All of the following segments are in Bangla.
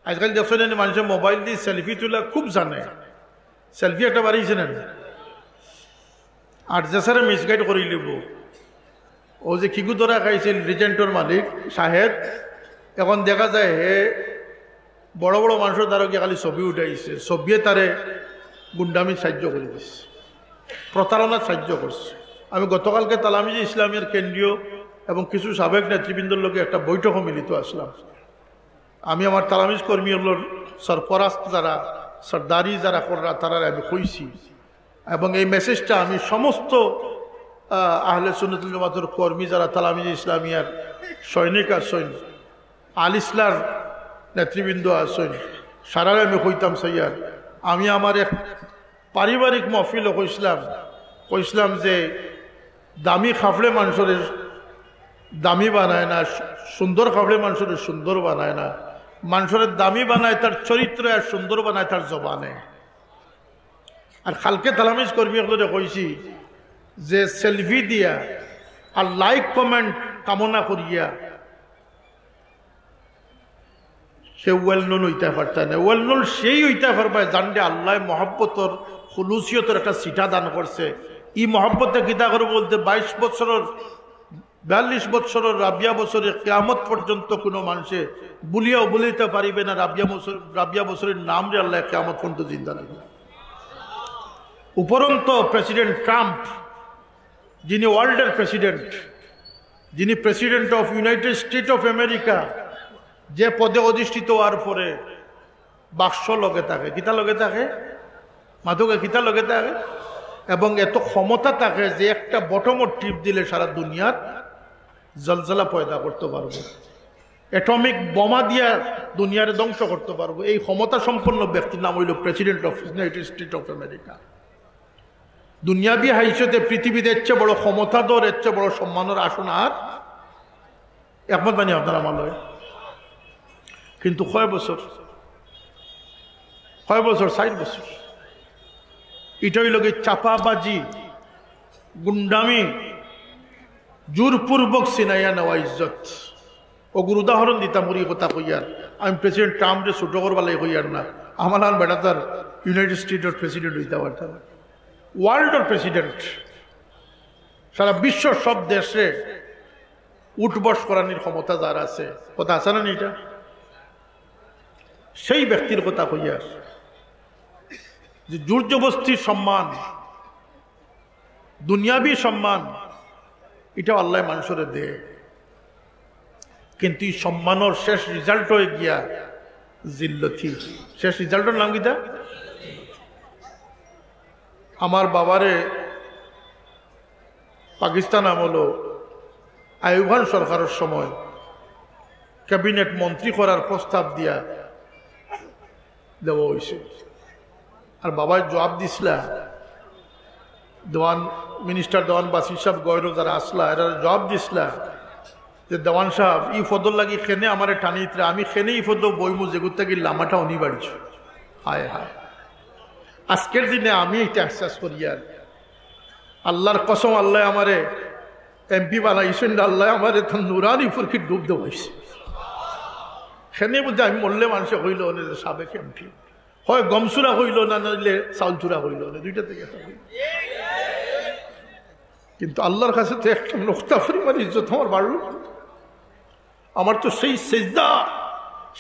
আজকাল দেখছেন মানুষের মোবাইল দিয়ে সেলফি তোলা খুব জানে, সেলফি একটা বাড়িয়েছে না আর যে সারে মিসগাইড করে লিব ও যে খিকু ধরা খাইছিল রিজেন্টর মালিক সাহেব, এখন দেখা যায় হে বড় বড় মানুষের দ্বারা গিয়ে খালি ছবি উঠাইছে, ছবিয়ে তারে গুন্ডামি সাহায্য করে দিচ্ছে, প্রতারণার সাহায্য করছে। আমি গতকালকে তালামিজ ইসলামের কেন্দ্রীয় এবং কিছু সাবেক নেতৃবৃন্দর লোকে একটা বৈঠক মিলিত আসলাম। আমি আমার তালামিজ কর্মী হল সরফরাজ যারা সর্দারি যারা কররা তারা আমি কইছি, এবং এই মেসেজটা আমি সমস্ত আহলে সুন্নাতুল জামাতের কর্মী যারা তালামিজ ইসলামিয়ার সৈনিক আসেন, আল ইসলার নেতৃবৃন্দ আসেন, সারারে আমি কইতাম সাইয়ার, আমি আমার এক পারিবারিক মহফিল কইসলাম যে দামি খাফলে মানুষের দামি বানায় না, সুন্দর খাফলে মানুষের সুন্দর বানায় না, মানুষের দামি বানায় তার চরিত্র, আর সুন্দর বানায় তার জবানে। আর কালকে তালামিজ কর্মী হলে কইছি যে সেলফি দিয়া আর লাইক কমেন্ট কামনা করিয়া সে ওয়েল নোন হইতে পারত না। ওয়েল নোন সেই হইতে পারবে জানলে আল্লাহ মহব্বতর খুলুসিয়তের একটা সিটা দান করছে। ই মহব্বতে কিতা করে বলতে 22 বছরের 42 বছরের রাবিয়া বছরের কিয়ামত পর্যন্ত কোনো মানুষে বলিয়াও বলিতে পারিবে না রাবিয়া বছরের নাম রে আল্লাহ কিয়ামত পর্যন্ত জিন্দা রাখবে। উপরন্ত প্রেসিডেন্ট ট্রাম্প, যিনি ওয়ার্ল্ডের প্রেসিডেন্ট, যিনি president of United state of America, যে পদে অধিষ্ঠিত হওয়ার পরে বাক্স লগে থাকে, কিতা লগে থাকে, মাধুকে কিতা লগে থাকে, এবং এত ক্ষমতা থাকে যে একটা বটমর টিপ দিলে সারা দুনিয়ার জলজলা পয়দা করতে পারবো, অ্যাটমিক বোমা দিয়া দুনিয়ার ধ্বংস করতে পারবো। এই ক্ষমতা সম্পন্ন ব্যক্তির নাম হইল president of United state of America. দুনিয়াবি হাইসতে পৃথিবীতে এর চেয়ে বড় ক্ষমতাধর, এর চেয়ে বড় সম্মানের আসন আর একমত বানি আপনারা মালয়। কিন্তু কয় বছর 60 বছর এটাই লগে চাপাবাজি, গুন্ডামি, জোরপূর্বক সিনাইয়া নেওয়া ইজ্জত। ওগুর উদাহরণ দিতাম ওই কথা কইয়ার, আমি প্রেসিডেন্ট ট্রাম্পে ছোট করবালাই কইয়ার না, আমার আর বেটা তার ইউনাইটেড স্টেটের প্রেসিডেন্ট হইতে পারতাম, ওয়ার্ল্ডের প্রেসিডেন্ট, সারা বিশ্বর সব দেশে উঠবস করানোর ক্ষমতা যার আছে, কথা আছে না এটা, সেই ব্যক্তির কথা কইয়ার যে জোরজবস্তির সম্মান, দুনিয়াবি সম্মান, এটা আল্লাহ মানুষের দে, কিন্তু এই সম্মানের শেষ রেজাল্ট হয়ে গিয়া জিল্লতি। শেষ রেজাল্টের নাম কিটা? আমার বাবারে পাকিস্তান আমলো আইয়ুব খান সরকারের সময় ক্যাবিনেট মন্ত্রী করার প্রস্তাব দিয়া দেওয়া হয়েছে, আর বাবার জবাব দিছিলা, দেওয়ান মিনিস্টার দেওয়ান বাসির সাহেব গয়র যারা আসলা এরা জবাব দিছিলা যে দেওয়ান সাহেব ই ফদর লাগি খেনে আমার টানিত্রে, আমি খেনে ই ফদ বইমু যেগুর থেকে লামাটা অনিবার্য। হায় হায়, আজকের দিনে আমি এটা আশ্বাস করি, আর আল্লাহর কসম, আল্লাহ আমারে এমপি বানাইছেন, আল্লাহ আমারে নুরানি ফুরকি ডুব দেওয়াইছে। সেনে বলতে আমি মরলে মানুষে হইল না সাবেক এমপি, হয় গমচুরা হইল না, নাইলে চাউলচুরা হইল না, দুইটা থেকে। কিন্তু আল্লাহর কাছে তো একটা নোক্তা পরিমাণ ইজ্জত আমার বাড়ল। আমার তো সেই সেজদা,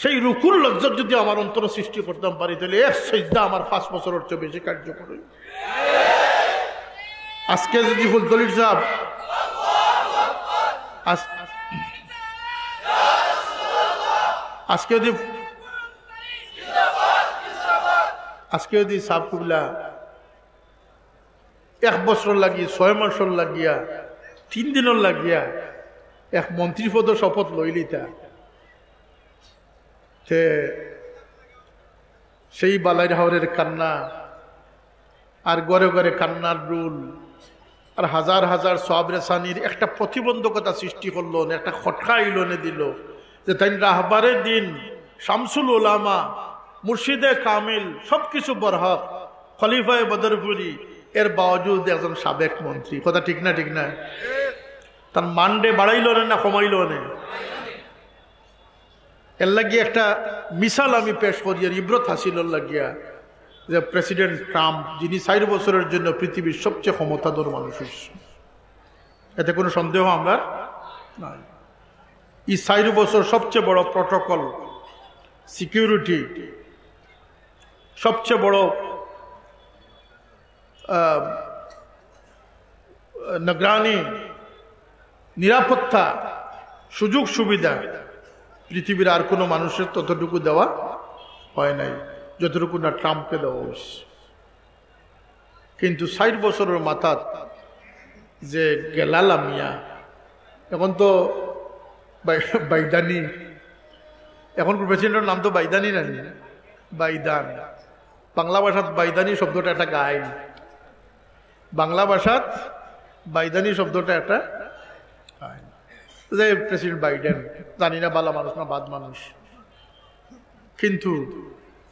সেই রুকুর লজ্জত যদি আমার অন্তর সৃষ্টি করতাম পারি, তাহলে এক সেজদা আমার 5 বছরের চেয়ে বেশি কার্যকর। আজকে যদি দলিল সাহেব আজকে যদি সাহেব কুবলা 1 বছর লাগিয়ে, 6 মাসর লাগিয়া, 3 দিনের লাগিয়া এক মন্ত্রী পদ শপথ লইলিতা, সেই বালাইর হাওরের কান্না, আর গড়ে গড়ে কান্নার রুল, আর হাজার হাজার সওয়াব-রেসানির একটা প্রতিবন্ধকতা সৃষ্টি করলো, একটা খটকা ইলনে দিল যে তাই রাহবারের দিন, শামসুল উলামা, মুর্শিদে কামিল, সবকিছু বরহক, খলিফায়ে বদরপুরি, এর বাওজুদ একজন সাবেক মন্ত্রী। কথা ঠিক না? ঠিক না? তার মানডে বাড়াইল না কমাইল না? এর লাগিয়ে একটা মিসাল আমি পেশ করি, আর ইব্রত হাসিল লাগিয়া, যে প্রেসিডেন্ট ট্রাম্প, যিনি 4 বছরের জন্য পৃথিবীর সবচেয়ে ক্ষমতাধর মানুষ, এতে কোনো সন্দেহ আমরা নাই। এই 4 বছর সবচেয়ে বড় প্রটোকল, সিকিউরিটি, সবচেয়ে বড় নিগরানি, নিরাপত্তা, সুযোগ সুবিধা পৃথিবীর আর কোনো মানুষের ততটুকু দেওয়া হয় নাই যতটুকু না ট্রাম্পকে দেওয়া হয়েছে। কিন্তু 4 বছরের মাথাত যে গেলালামিয়া, এখন তো বাইদানি, এখন প্রেসিডেন্টের নাম তো বাইদানি নানি, বাইদান। বাংলা ভাষাত বাইদানি শব্দটা একটা গাইন, বাংলা ভাষাত বাইদানি শব্দটা একটা গাইন। যে প্রেসিডেন্ট বাইডেন, জানি না বালা মানুষ না বাদ মানুষ, কিন্তু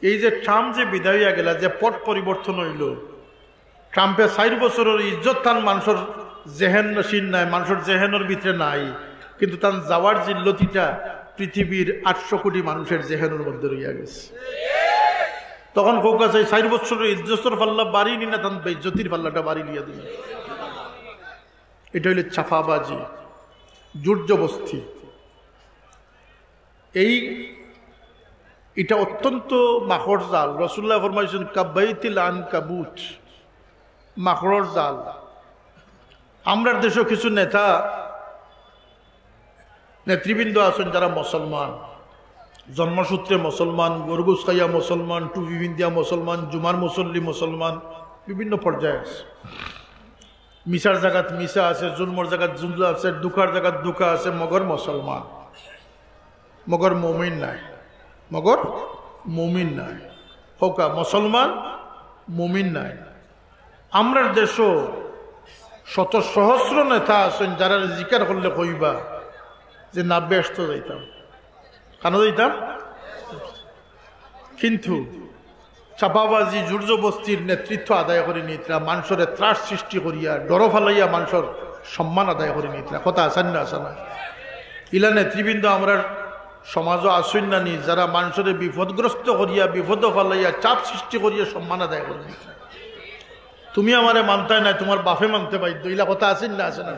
এই যে ট্রাম্প যে বিদায় হইয়া গেল, যে পট পরিবর্তন হইল, ট্রাম্পের 4 বছরের ইজ্জত তান মানুষের জেহেন নসীন নাই, মানুষের জেহেনের ভিতরে নাই, কিন্তু তার যাওয়ার জিল্লতিটা পৃথিবীর 800 কোটি মানুষের জেহেনের মধ্যে রইয়া গেছে। তখন হোক আছে 4 বছরের ইজ্জতের পাল্লা বাড়ি নি না, তার বেজ্জতির পাল্লাটা বাড়ি লিয়া দিল। এটা হইলে চাপাবাজি, জোরজবস্তি। এটা অত্যন্ত মাখড় জাল। রাসূলুল্লাহ ফরমাইছেন কাবাইতিল আনকাবুত, মাখড়র জাল। আমরার দেশে কিছু নেতা নেতৃবৃন্দ আছেন যারা মুসলমান, জন্মসূত্রে মুসলমান, গরগুস খাইয়া মুসলমান, টুপি বিন্দিয়া মুসলমান, জুমার মুসল্লি মুসলমান, বিভিন্ন পর্যায়ে আছে। মিশার জায়গাত মিশা আছে, জুলমর জায়গাত জুলমা আছে, দুঃখার জায়গাত দুঃখা আছে, মগর মুসলমান, মগর মুমিন নাই, মগর মুমিন নাই, হোকা মুসলমান মুমিন নাই। আমরার দেশও শত সহস্র নেতা আছেন যারা জিকার করলে কইবা যে না ব্যস্ত যাইতাম, কেন যাইতাম, কিন্তু চাপাবাজি জোরজবস্তির নেতৃত্ব আদায় করে নিতরা, মানুষের ত্রাস সৃষ্টি করিয়া ডর ফালাইয়া মানুষের সম্মান আদায় করে নিতরা। কথা আসান না আসা না, ইলা নেতৃবৃন্দ আমরা সমাজও আসুন না নি, যারা মানুষের বিপদগ্রস্ত করিয়া বিপদ ফালাইয়া চাপ সৃষ্টি করিয়া সম্মান আদায় করে নিতরা। তুমি আমারে মানতাই নাই, তোমার বাপে মানতে বাধ্য, ইলা কথা আসেন না আসে না।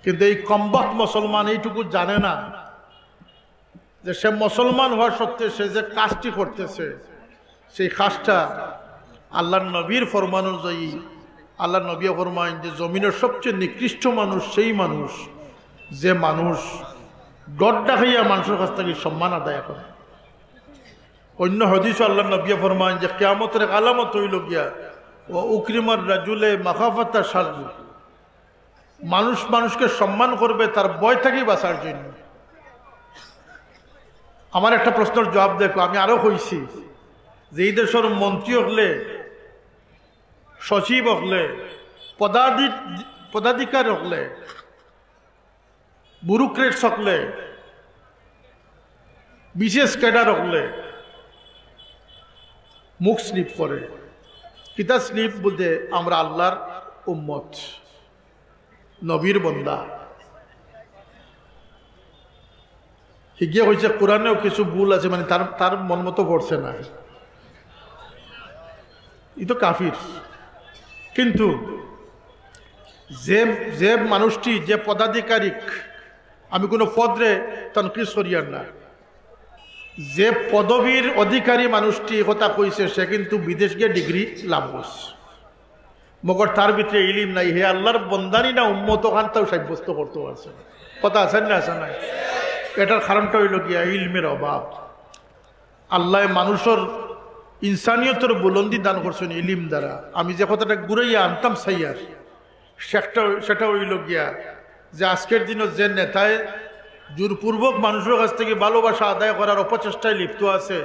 কিন্তু এই কমবত মুসলমান এইটুকু জানে না যে সে মুসলমান হওয়ার সত্ত্বে সে যে কাজটি করতেছে, সেই কাজটা আল্লাহর নবীর ফরমান অনুযায়ী, আল্লাহর নবী ফরমাইন যে জমিনের সবচেয়ে নিকৃষ্ট মানুষ সেই মানুষ যে মানুষ ডরটা খাইয়া মানুষের কাছ থেকে সম্মান আদায় করে। অন্য হাদিস আল্লাহর নবী ফরমাইন যে কিয়ামতের আলামত হইল গিয়া ও উকরিমার রাজুলে মাখাফাতা সারজু, মানুষ মানুষকে সম্মান করবে তার ভয় থেকেই বাঁচার জন্য। আমার একটা প্রশ্নের জবাব দেখো, আমি আরো কইছি যে এই দেশের মন্ত্রী হলে, সচিব হলে, পদাধিকার হলে, ব্যুরোক্রেটস হলে, বিশেষ ক্যাডার হলে মুখ স্লিপ করে। কিতা স্লিপ বলতে, আমরা আল্লাহর উম্মত, নবীর বন্দা। হিগিয়া হয়েছে কোরআনেও কিছু ভুল আছে, মানে তার মন মতো পড়ছে না, ই তো কাফির। কিন্তু যে মানুষটি, যে পদাধিকারিক, আমি কোনো পদরে তনকিস করিয়ার না, যে পদবীর অধিকারী মানুষটি কথা কইছে সে কিন্তু বিদেশ গিয়ে ডিগ্রি লাভ করছে, মগর তার ভিতরে ইলিম নাই, হে আল্লাহর বন্দানি না উম্মত খান তাও সাব্যস্ত করতে পারছে না। কথা আছেন না আসে নাই? এটার কারণটা হইল গিয়া ইলমের অভাব। আল্লাহ মানুষের ইনসানিয়তের বুলন্দি দান করছেন ইলিম দ্বারা। আমি যে কথাটা ঘুরাইয়া আনতাম সাইয়ার, সেটা হইল গিয়া যে আজকের দিনে যে নেতায় জোরপূর্বক মানুষের কাছ থেকে ভালোবাসা আদায় করার অপচেষ্টায় লিপ্ত আছে,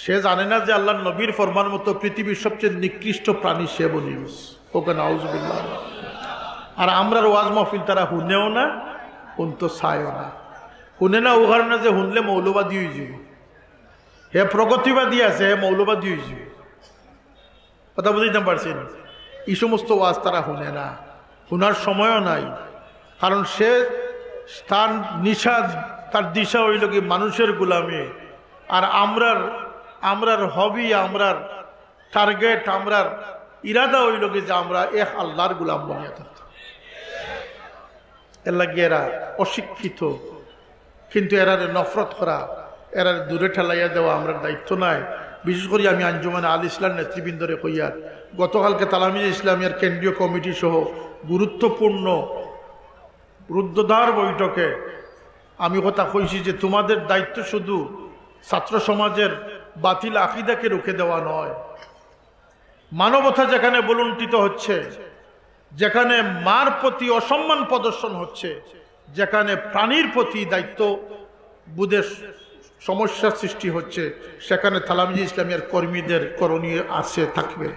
সে জানে না যে আল্লাহর নবীর ফরমান মতো পৃথিবীর সবচেয়ে নিকৃষ্ট প্রাণী সে বলিস। ওকে নাউজুবিল্লাহ। আর আমরার ওয়াজ মাহফিল তারা শুনেও না, শুনতো চায়ও না। শুনে না ও কারণে যে শুনলে মৌলবাদী হয়ে যাব, হে প্রগতিবাদী আছে, হে মৌলবাদী হয়ে যাব। কথা বুঝতে পারছেন? এই সমস্ত ওয়াজ তারা শুনে না, শোনার সময়ও নাই। কারণ সে তার নিশা তার দিশা হইল কি মানুষের গোলামি। আর আমরার হবি, আমরার টার্গেট, আমরার ইরাদা হইল কি যে আমরা এক আল্লাহর গোলাম বানিয়ে থাকতাম। এর লাগে এরা অশিক্ষিত, কিন্তু এরারে নফরত করা, এরার দূরে ঠেলাইয়া দেওয়া আমরা দায়িত্ব নাই। বিশেষ করে আমি আঞ্জুমানে আল ইসলাম নেতৃবৃন্দরে কইয়ার গতকালকে তালামিজ ইসলামিয়ার কেন্দ্রীয় কমিটি সহ গুরুত্বপূর্ণ রুদ্ধদ্বার বৈঠকে আমি কথা কইছি যে তোমাদের দায়িত্ব শুধু ছাত্র সমাজের বাতিল আকিদাকে রুখে দেওয়া নয়, মানবতা যেখানে বলুণ্ঠিত হচ্ছে, যেখানে মার প্রতি অসম্মান প্রদর্শন হচ্ছে, যেখানে প্রাণীর প্রতি দায়িত্ব বুধের সমস্যার সৃষ্টি হচ্ছে, সেখানে তালামিজ ইসলামিয়ার কর্মীদের করণীয় আছে থাকবে।